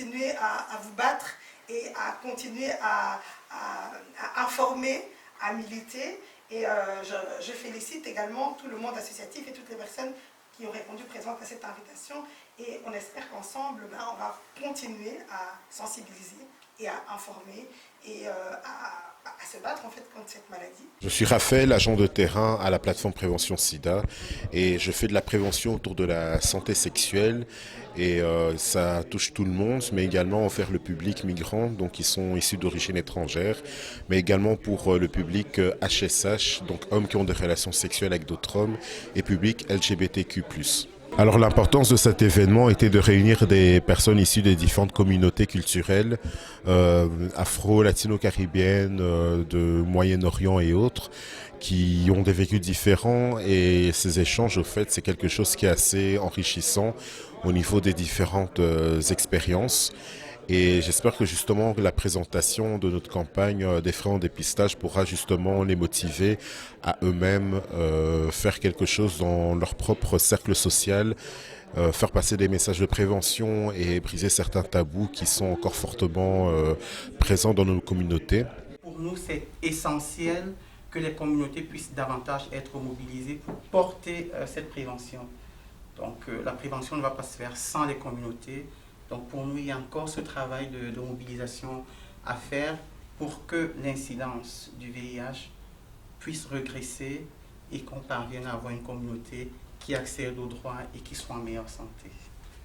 continuer à vous battre et à continuer à informer, à militer. Et je félicite également tout le monde associatif et toutes les personnes qui ont répondu présentes à cette invitation. Et on espère qu'ensemble, on va continuer à sensibiliser et à informer et à se battre en fait contre cette maladie. Je suis Raphaël, agent de terrain à la plateforme Prévention SIDA et je fais de la prévention autour de la santé sexuelle et ça touche tout le monde, mais également envers le public migrant, donc qui sont issus d'origine étrangère, mais également pour le public HSH, donc hommes qui ont des relations sexuelles avec d'autres hommes, et public LGBTQ+. Alors l'importance de cet événement était de réunir des personnes issues des différentes communautés culturelles, afro, latino-caribéennes, de Moyen-Orient et autres, qui ont des vécus différents, et ces échanges, au fait, c'est quelque chose qui est assez enrichissant au niveau des différentes expériences. Et j'espère que justement la présentation de notre campagne des frais en dépistage pourra justement les motiver à eux-mêmes faire quelque chose dans leur propre cercle social, faire passer des messages de prévention et briser certains tabous qui sont encore fortement présents dans nos communautés. Pour nous, c'est essentiel que les communautés puissent davantage être mobilisées pour porter cette prévention. Donc la prévention ne va pas se faire sans les communautés. Donc pour nous, il y a encore ce travail de mobilisation à faire pour que l'incidence du VIH puisse regresser et qu'on parvienne à avoir une communauté qui accède aux droits et qui soit en meilleure santé.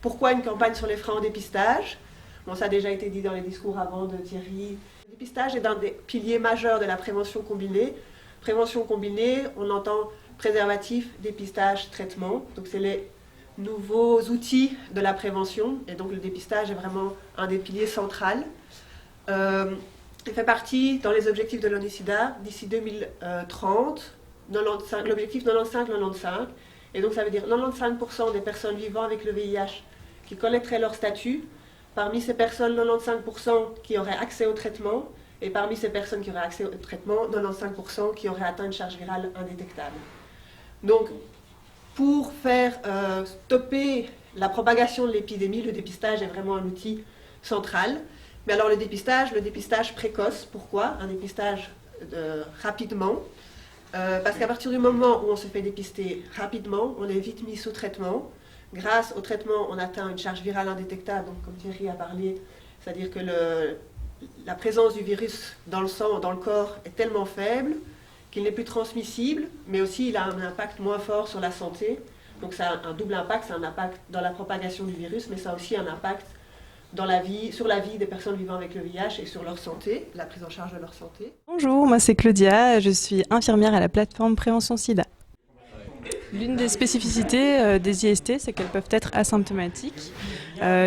Pourquoi une campagne sur les freins au dépistage? Bon, ça a déjà été dit dans les discours avant de Thierry. Le dépistage est un des piliers majeurs de la prévention combinée. Prévention combinée, on entend préservatif, dépistage, traitement. Donc c'est les nouveaux outils de la prévention, et donc le dépistage est vraiment un des piliers centraux. Il fait partie dans les objectifs de l'ONU-SIDA d'ici 2030, l'objectif 95-95, et donc ça veut dire 95% des personnes vivant avec le VIH qui collecteraient leur statut, parmi ces personnes 95% qui auraient accès au traitement, et parmi ces personnes qui auraient accès au traitement, 95% qui auraient atteint une charge virale indétectable. Donc pour faire stopper la propagation de l'épidémie, le dépistage est vraiment un outil central. Mais alors le dépistage précoce, pourquoi? Un dépistage rapidement, parce qu'à partir du moment où on se fait dépister rapidement, on est vite mis sous traitement. Grâce au traitement, on atteint une charge virale indétectable, donc comme Thierry a parlé, c'est-à-dire que la présence du virus dans le sang, dans le corps, est tellement faible qu'il n'est plus transmissible, mais aussi il a un impact moins fort sur la santé. Donc ça a un double impact, c'est un impact dans la propagation du virus, mais ça a aussi un impact sur la vie des personnes vivant avec le VIH et sur leur santé, la prise en charge de leur santé. Bonjour, moi c'est Claudia, je suis infirmière à la plateforme Prévention SIDA. L'une des spécificités des IST, c'est qu'elles peuvent être asymptomatiques.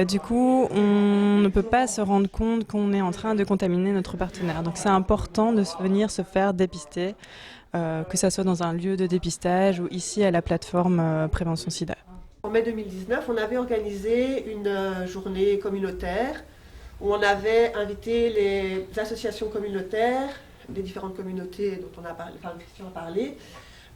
Du coup, on ne peut pas se rendre compte qu'on est en train de contaminer notre partenaire. Donc c'est important de venir se faire dépister, que ce soit dans un lieu de dépistage ou ici à la plateforme Prévention SIDA. En mai 2019, on avait organisé une journée communautaire où on avait invité les associations communautaires des différentes communautés dont Christian a parlé,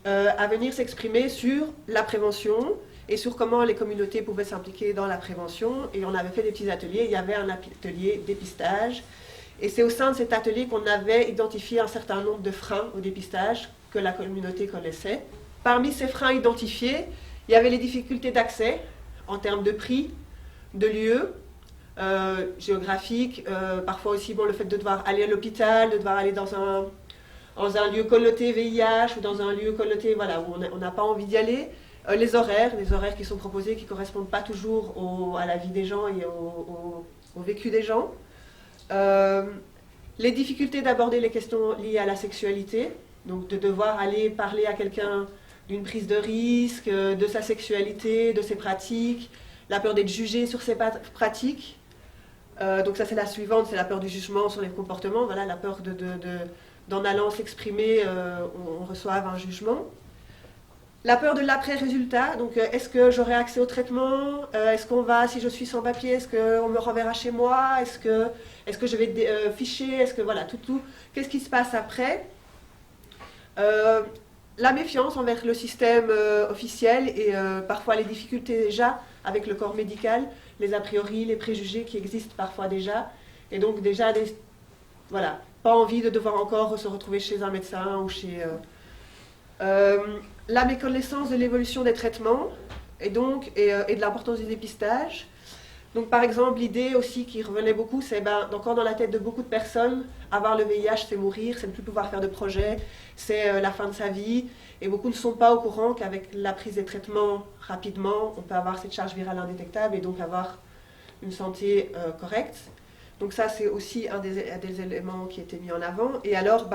à venir s'exprimer sur la prévention et sur comment les communautés pouvaient s'impliquer dans la prévention. Et on avait fait des petits ateliers. Il y avait un atelier dépistage. Et c'est au sein de cet atelier qu'on avait identifié un certain nombre de freins au dépistage que la communauté connaissait. Parmi ces freins identifiés, il y avait les difficultés d'accès en termes de prix, de lieux géographiques, parfois aussi le fait de devoir aller à l'hôpital, de devoir aller dans un lieu connoté VIH ou dans un lieu connoté où on n'a pas envie d'y aller. Les horaires qui sont proposés qui ne correspondent pas toujours à la vie des gens et au vécu des gens. Les difficultés d'aborder les questions liées à la sexualité, donc de devoir aller parler à quelqu'un d'une prise de risque, de sa sexualité, de ses pratiques, la peur d'être jugé sur ses pratiques. Donc ça c'est la suivante, c'est la peur du jugement sur les comportements, la peur d'en allant s'exprimer, on reçoive un jugement. La peur de l'après-résultat, donc est-ce que j'aurai accès au traitement? Est-ce qu'on va, si je suis sans papier, est-ce qu'on me renverra chez moi? Est-ce que je vais être fichée? Est-ce que tout, qu'est-ce qui se passe après? La méfiance envers le système officiel et parfois les difficultés déjà avec le corps médical, les a priori, les préjugés qui existent parfois déjà. Et donc déjà, voilà, pas envie de devoir encore se retrouver chez un médecin ou chez... la méconnaissance de l'évolution des traitements et de l'importance du dépistage. Donc par exemple, l'idée aussi qui revenait beaucoup, c'est encore dans la tête de beaucoup de personnes, avoir le VIH, c'est mourir, c'est ne plus pouvoir faire de projet, c'est la fin de sa vie. Et beaucoup ne sont pas au courant qu'avec la prise des traitements rapidement, on peut avoir cette charge virale indétectable et donc avoir une santé correcte. Donc ça, c'est aussi un des éléments qui était mis en avant. Et alors,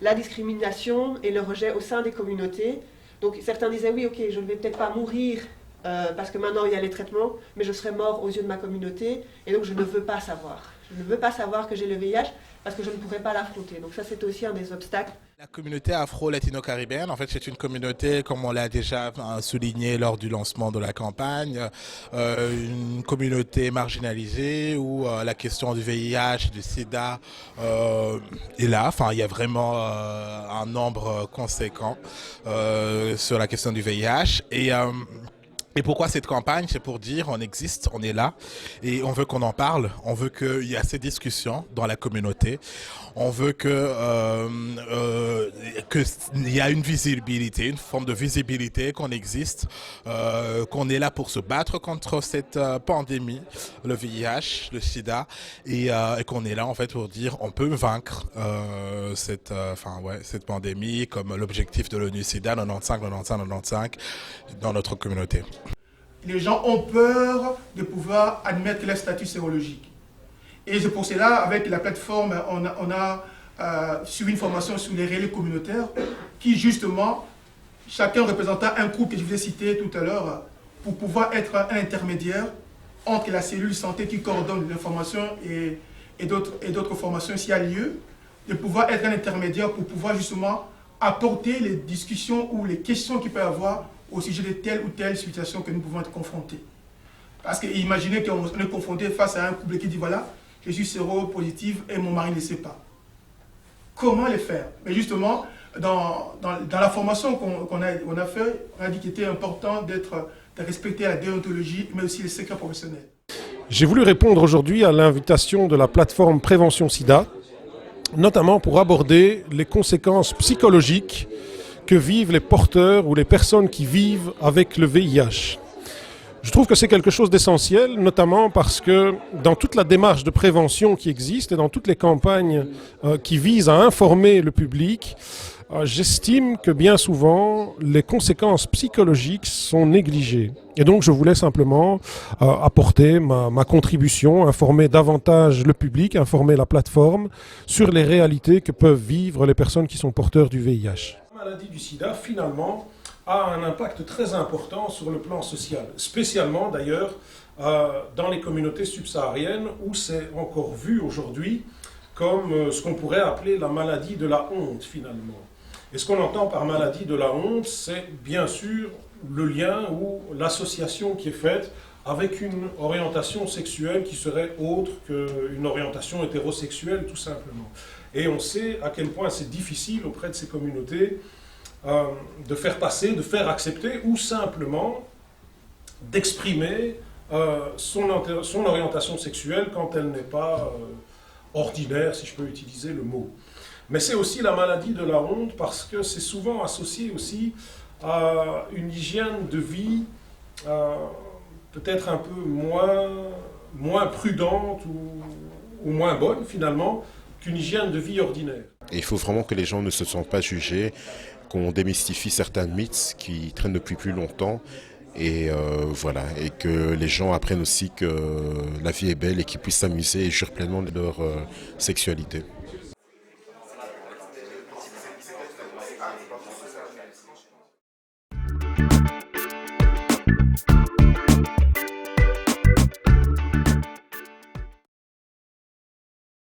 la discrimination et le rejet au sein des communautés. Donc certains disaient, oui, ok, je ne vais peut-être pas mourir parce que maintenant il y a les traitements, mais je serai mort aux yeux de ma communauté, et donc je ne veux pas savoir. Je ne veux pas savoir que j'ai le VIH parce que je ne pourrais pas l'affronter. Donc ça, c'était aussi un des obstacles. La communauté afro-latino-caribéenne, en fait, c'est une communauté, comme on l'a déjà souligné lors du lancement de la campagne, une communauté marginalisée où la question du VIH, du sida est là. Enfin, il y a vraiment un nombre conséquent sur la question du VIH. Et pourquoi cette campagne? C'est pour dire on existe, on est là et on veut qu'on en parle, on veut qu'il y ait ces discussions dans la communauté, on veut qu'il y a une visibilité, une forme de visibilité qu'on existe, qu'on est là pour se battre contre cette pandémie, le VIH, le sida et qu'on est là en fait pour dire on peut vaincre cette pandémie comme l'objectif de l'ONU SIDA 95 dans notre communauté. Les gens ont peur de pouvoir admettre leur statut sérologique. Et c'est pour cela, avec la plateforme, on a suivi une formation sur les relais communautaires qui, justement, chacun représentant un groupe que je vous ai cité tout à l'heure, pour pouvoir être un intermédiaire entre la cellule santé qui coordonne l'information et d'autres formations s'il y a lieu, de pouvoir être un intermédiaire pour pouvoir justement apporter les discussions ou les questions qu'il peut y avoir au sujet de telle ou telle situation que nous pouvons être confrontés. Parce que imaginez qu'on est confronté face à un couple qui dit voilà, je suis séropositive et mon mari ne le sait pas. Comment le faire? Mais justement, dans la formation qu'on a fait, on a dit qu'il était important de respecter la déontologie, mais aussi les secrets professionnels. J'ai voulu répondre aujourd'hui à l'invitation de la plateforme Prévention SIDA, notamment pour aborder les conséquences psychologiques que vivent les porteurs ou les personnes qui vivent avec le VIH. Je trouve que c'est quelque chose d'essentiel, notamment parce que dans toute la démarche de prévention qui existe et dans toutes les campagnes qui visent à informer le public, j'estime que bien souvent, les conséquences psychologiques sont négligées. Et donc, je voulais simplement apporter ma contribution, informer davantage le public, informer la plateforme sur les réalités que peuvent vivre les personnes qui sont porteurs du VIH. La maladie du sida, finalement, a un impact très important sur le plan social, spécialement d'ailleurs dans les communautés subsahariennes où c'est encore vu aujourd'hui comme ce qu'on pourrait appeler la maladie de la honte finalement. Et ce qu'on entend par maladie de la honte, c'est bien sûr le lien ou l'association qui est faite avec une orientation sexuelle qui serait autre qu'une orientation hétérosexuelle tout simplement. Et on sait à quel point c'est difficile auprès de ces communautés de faire passer, de faire accepter ou simplement d'exprimer son orientation sexuelle quand elle n'est pas ordinaire, si je peux utiliser le mot. Mais c'est aussi la maladie de la honte parce que c'est souvent associé aussi à une hygiène de vie peut-être un peu moins prudente ou moins bonne finalement qu'une hygiène de vie ordinaire. Et il faut vraiment que les gens ne se sentent pas jugés, qu'on démystifie certains mythes qui traînent depuis plus longtemps et voilà, et que les gens apprennent aussi que la vie est belle et qu'ils puissent s'amuser et jouir pleinement de leur sexualité.